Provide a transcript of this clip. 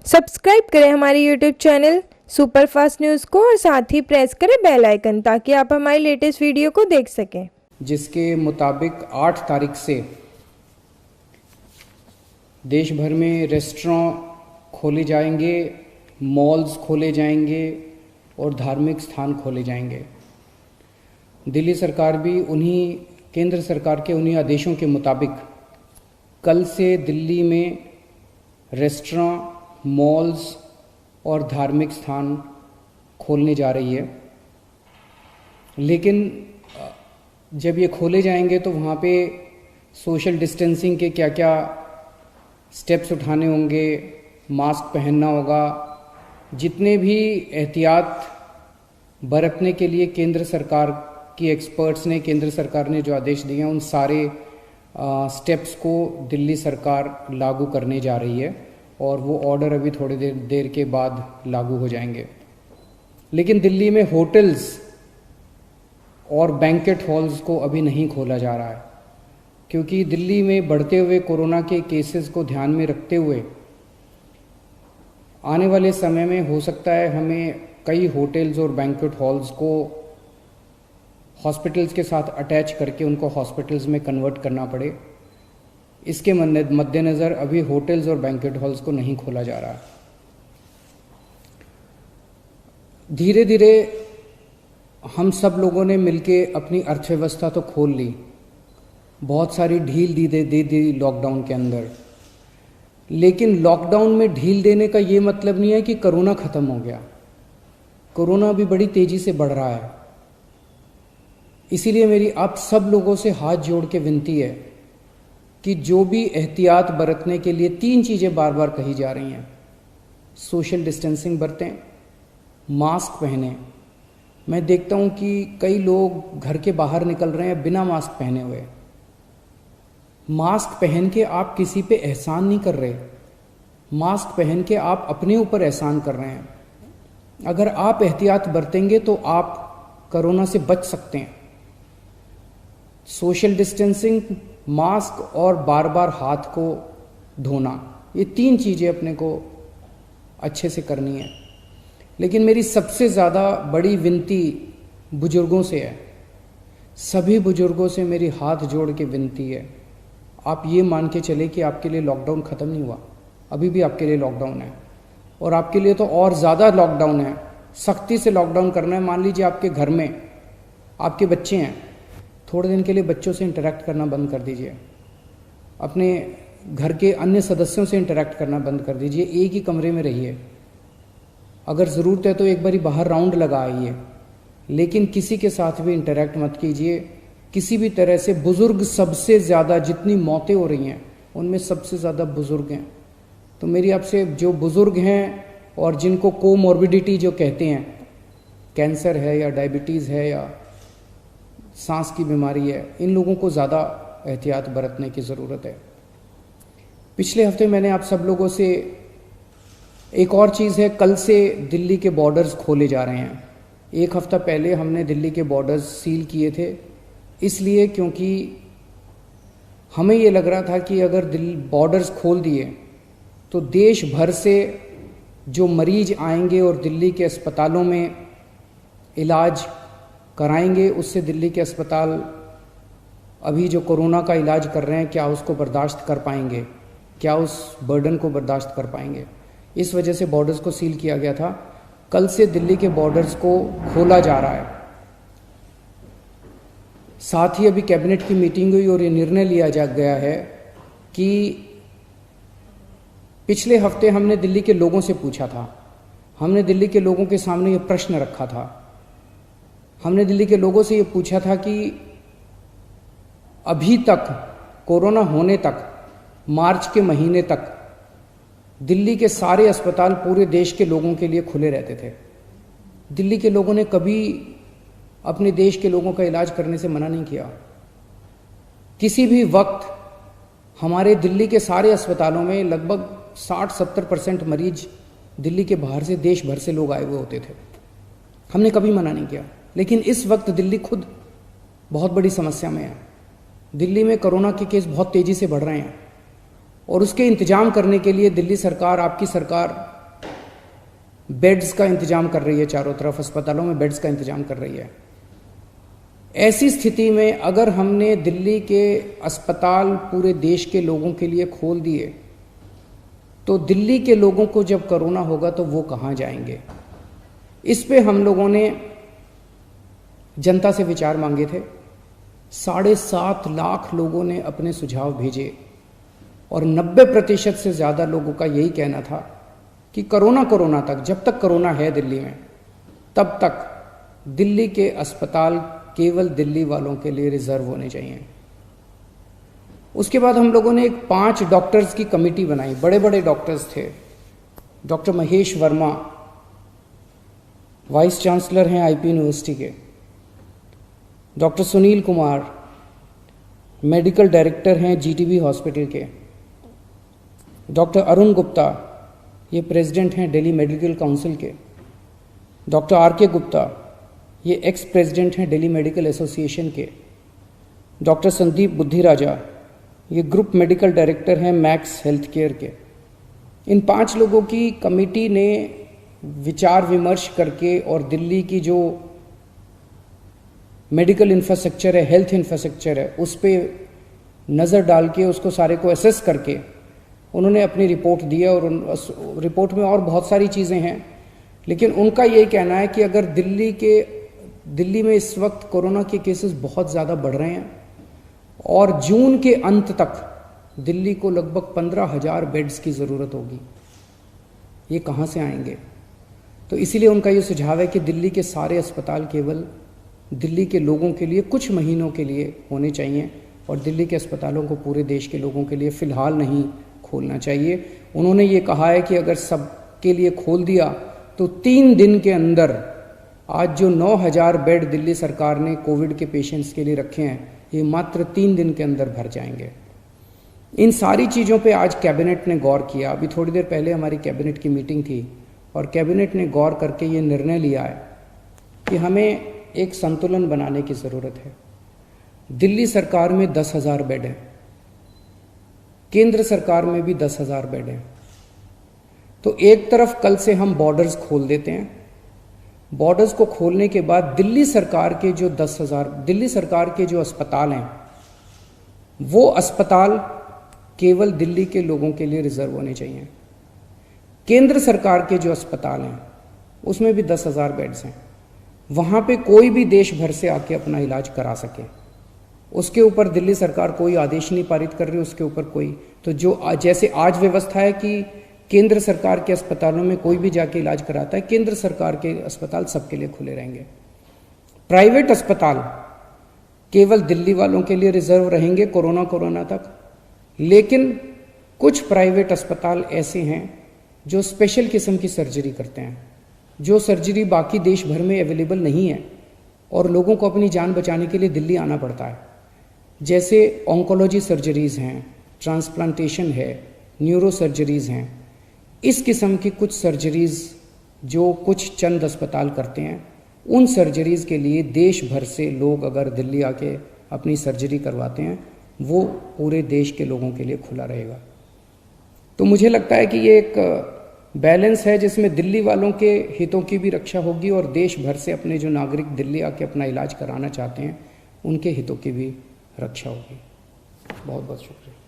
Subscribe करें हमारे YouTube channel superfast news को और साथ ही प्रेस करें बेल आइकन ताकि आप हमारी लेटेस्ट वीडियो को देख सकें। जिसके मुताबिक 8 तारीख से देश भर में रेस्टोरेंट खोले जाएंगे, मॉल्स खोले जाएंगे और धार्मिक स्थान खोले जाएंगे। दिल्ली सरकार भी केंद्र सरकार के उन्हीं आदेशों के मुताबिक कल से दिल्ली में रेस्टोरेंट, मॉल्स और धार्मिक स्थान खोलने जा रही है। लेकिन जब ये खोले जाएंगे तो वहाँ पे सोशल डिस्टेंसिंग के क्या क्या स्टेप्स उठाने होंगे, मास्क पहनना होगा, जितने भी एहतियात बरतने के लिए केंद्र सरकार की एक्सपर्ट्स ने, केंद्र सरकार ने जो आदेश दिए हैं, उन सारे स्टेप्स को दिल्ली सरकार लागू करने जा रही है और वो ऑर्डर अभी थोड़ी देर के बाद लागू हो जाएंगे। लेकिन दिल्ली में होटल्स और बैंकेट हॉल्स को अभी नहीं खोला जा रहा है, क्योंकि दिल्ली में बढ़ते हुए कोरोना के केसेस को ध्यान में रखते हुए आने वाले समय में हो सकता है हमें कई होटल्स और बैंकेट हॉल्स को हॉस्पिटल्स के साथ अटैच करके उनको हॉस्पिटल्स में कन्वर्ट करना पड़े। इसके मद्देनज़र अभी होटल्स और बैंकेट हॉल्स को नहीं खोला जा रहा। धीरे धीरे हम सब लोगों ने मिलके अपनी अर्थव्यवस्था तो खोल ली, बहुत सारी ढील दे दी लॉकडाउन के अंदर। लेकिन लॉकडाउन में ढील देने का ये मतलब नहीं है कि कोरोना ख़त्म हो गया। कोरोना अभी बड़ी तेज़ी से बढ़ रहा है। इसीलिए मेरी आप सब लोगों से हाथ जोड़ के विनती है कि जो भी एहतियात बरतने के लिए 3 चीज़ें बार बार कही जा रही हैं, सोशल डिस्टेंसिंग बरतें, मास्क पहनें। मैं देखता हूं कि कई लोग घर के बाहर निकल रहे हैं बिना मास्क पहने हुए। मास्क पहन के आप किसी पे एहसान नहीं कर रहे, मास्क पहन के आप अपने ऊपर एहसान कर रहे हैं। अगर आप एहतियात बरतेंगे तो आप कोरोना से बच सकते हैं। सोशल डिस्टेंसिंग, मास्क और बार बार हाथ को धोना, ये 3 चीज़ें अपने को अच्छे से करनी है। लेकिन मेरी सबसे ज़्यादा बड़ी विनती बुजुर्गों से है। सभी बुजुर्गों से मेरी हाथ जोड़ के विनती है, आप ये मान के चले कि आपके लिए लॉकडाउन ख़त्म नहीं हुआ, अभी भी आपके लिए लॉकडाउन है और आपके लिए तो और ज़्यादा लॉकडाउन है। सख्ती से लॉकडाउन करना है। मान लीजिए आपके घर में आपके बच्चे हैं, थोड़े दिन के लिए बच्चों से इंटरेक्ट करना बंद कर दीजिए, अपने घर के अन्य सदस्यों से इंटरेक्ट करना बंद कर दीजिए, एक ही कमरे में रहिए। अगर ज़रूरत है तो एक बारी बाहर राउंड लगा आइए, लेकिन किसी के साथ भी इंटरेक्ट मत कीजिए किसी भी तरह से। बुज़ुर्ग सबसे ज़्यादा, जितनी मौतें हो रही हैं उनमें सबसे ज़्यादा बुज़ुर्ग हैं। तो मेरी आपसे, जो बुज़ुर्ग हैं और जिनको कोमॉर्बिडिटी जो कहते हैं, कैंसर है या डायबिटीज़ है या सांस की बीमारी है, इन लोगों को ज़्यादा एहतियात बरतने की ज़रूरत है। पिछले हफ्ते मैंने आप सब लोगों से एक और चीज़ है, कल से दिल्ली के बॉर्डर्स खोले जा रहे हैं। 1 हफ्ता पहले हमने दिल्ली के बॉर्डर्स सील किए थे, इसलिए क्योंकि हमें ये लग रहा था कि अगर बॉर्डर्स खोल दिए तो देश भर से जो मरीज आएंगे और दिल्ली के अस्पतालों में इलाज कराएंगे, उससे दिल्ली के अस्पताल अभी जो कोरोना का इलाज कर रहे हैं, क्या उसको बर्दाश्त कर पाएंगे, क्या उस बर्डन को बर्दाश्त कर पाएंगे। इस वजह से बॉर्डर्स को सील किया गया था। कल से दिल्ली के बॉर्डर्स को खोला जा रहा है। साथ ही अभी कैबिनेट की मीटिंग हुई और ये निर्णय लिया गया है कि पिछले हफ्ते हमने दिल्ली के लोगों से पूछा था, हमने दिल्ली के लोगों के सामने ये प्रश्न रखा था, हमने दिल्ली के लोगों से ये पूछा था कि अभी तक, कोरोना होने तक, मार्च के महीने तक दिल्ली के सारे अस्पताल पूरे देश के लोगों के लिए खुले रहते थे। दिल्ली के लोगों ने कभी अपने देश के लोगों का इलाज करने से मना नहीं किया। किसी भी वक्त हमारे दिल्ली के सारे अस्पतालों में लगभग 60-70% मरीज दिल्ली के बाहर से, देश भर से लोग आए हुए होते थे। हमने कभी मना नहीं किया। लेकिन इस वक्त दिल्ली खुद बहुत बड़ी समस्या में है। दिल्ली में कोरोना के केस बहुत तेज़ी से बढ़ रहे हैं और उसके इंतजाम करने के लिए दिल्ली सरकार, आपकी सरकार बेड्स का इंतजाम कर रही है, चारों तरफ अस्पतालों में बेड्स का इंतजाम कर रही है। ऐसी स्थिति में अगर हमने दिल्ली के अस्पताल पूरे देश के लोगों के लिए खोल दिए तो दिल्ली के लोगों को जब कोरोना होगा तो वो कहाँ जाएंगे। इस पे हम लोगों ने जनता से विचार मांगे थे। 7.5 लाख लोगों ने अपने सुझाव भेजे और 90% से ज़्यादा लोगों का यही कहना था कि कोरोना तक, जब तक कोरोना है दिल्ली में, तब तक दिल्ली के अस्पताल केवल दिल्ली वालों के लिए रिजर्व होने चाहिए। उसके बाद हम लोगों ने एक 5 डॉक्टर्स की कमेटी बनाई। बड़े बड़े डॉक्टर्स थे। Doctor Mahesh Verma vice chancellor हैं आईपी यूनिवर्सिटी के, doctor Sunil Kumar medical director हैं जीटीबी हॉस्पिटल के, डॉक्टर अरुण गुप्ता ये प्रेसिडेंट हैं दिल्ली मेडिकल काउंसिल के, डॉक्टर आर.के. गुप्ता ये एक्स प्रेसिडेंट हैं दिल्ली मेडिकल एसोसिएशन के, डॉक्टर संदीप बुद्धिराजा ये ग्रुप मेडिकल डायरेक्टर हैं मैक्स हेल्थ केयर के। इन 5 लोगों की कमेटी ने विचार विमर्श करके और दिल्ली की जो मेडिकल इंफ्रास्ट्रक्चर है, हेल्थ इंफ्रास्ट्रक्चर है, उस पर नज़र डाल के उसको सारे को असेस करके उन्होंने अपनी रिपोर्ट दी है। और उस रिपोर्ट में और बहुत सारी चीज़ें हैं, लेकिन उनका यही कहना है कि अगर दिल्ली में इस वक्त कोरोना के केसेस बहुत ज़्यादा बढ़ रहे हैं और जून के अंत तक दिल्ली को लगभग 15,000 बेड्स की ज़रूरत होगी। ये कहाँ से आएंगे? तो इसीलिए उनका ये सुझाव है कि दिल्ली के सारे अस्पताल केवल दिल्ली के लोगों के लिए कुछ महीनों के लिए होने चाहिए और दिल्ली के अस्पतालों को पूरे देश के लोगों के लिए फ़िलहाल नहीं खोलना चाहिए। उन्होंने ये कहा है कि अगर सबके लिए खोल दिया तो 3 दिन के अंदर आज जो 9,000 बेड दिल्ली सरकार ने कोविड के पेशेंट्स के लिए रखे हैं, ये मात्र 3 दिन के अंदर भर जाएंगे। इन सारी चीज़ों पे आज कैबिनेट ने गौर किया। अभी थोड़ी देर पहले हमारी कैबिनेट की मीटिंग थी और कैबिनेट ने गौर करके ये निर्णय लिया है कि हमें एक संतुलन बनाने की ज़रूरत है। दिल्ली सरकार में 10,000 बेड हैं, केंद्र सरकार में भी 10,000 बेड हैं। तो एक तरफ कल से हम बॉर्डर्स खोल देते हैं। बॉर्डर्स को खोलने के बाद दिल्ली सरकार के जो 10,000 दिल्ली सरकार के जो अस्पताल हैं, वो अस्पताल केवल दिल्ली के लोगों के लिए रिजर्व होने चाहिए। केंद्र सरकार के जो अस्पताल हैं उसमें भी 10,000 बेड्स हैं। वहाँ पे कोई भी देश भर से आके अपना इलाज करा सके, उसके ऊपर दिल्ली सरकार कोई आदेश नहीं पारित कर रही, उसके ऊपर कोई तो जो जैसे आज व्यवस्था है कि केंद्र सरकार के अस्पतालों में कोई भी जाके इलाज कराता है, केंद्र सरकार के अस्पताल सबके लिए खुले रहेंगे। प्राइवेट अस्पताल केवल दिल्ली वालों के लिए रिजर्व रहेंगे कोरोना तक। लेकिन कुछ प्राइवेट अस्पताल ऐसे हैं जो स्पेशल किस्म की सर्जरी करते हैं, जो सर्जरी बाकी देश भर में अवेलेबल नहीं है और लोगों को अपनी जान बचाने के लिए दिल्ली आना पड़ता है। जैसे ऑन्कोलॉजी सर्जरीज़ हैं, ट्रांसप्लांटेशन है, न्यूरो सर्जरीज़ हैं। इस किस्म की कुछ सर्जरीज़ जो कुछ चंद अस्पताल करते हैं, उन सर्जरीज़ के लिए देश भर से लोग अगर दिल्ली आके अपनी सर्जरी करवाते हैं, वो पूरे देश के लोगों के लिए खुला रहेगा। तो मुझे लगता है कि ये एक बैलेंस है जिसमें दिल्ली वालों के हितों की भी रक्षा होगी और देश भर से अपने जो नागरिक दिल्ली आके अपना इलाज कराना चाहते हैं, उनके हितों की भी रक्षा होगी। बहुत बहुत शुक्रिया।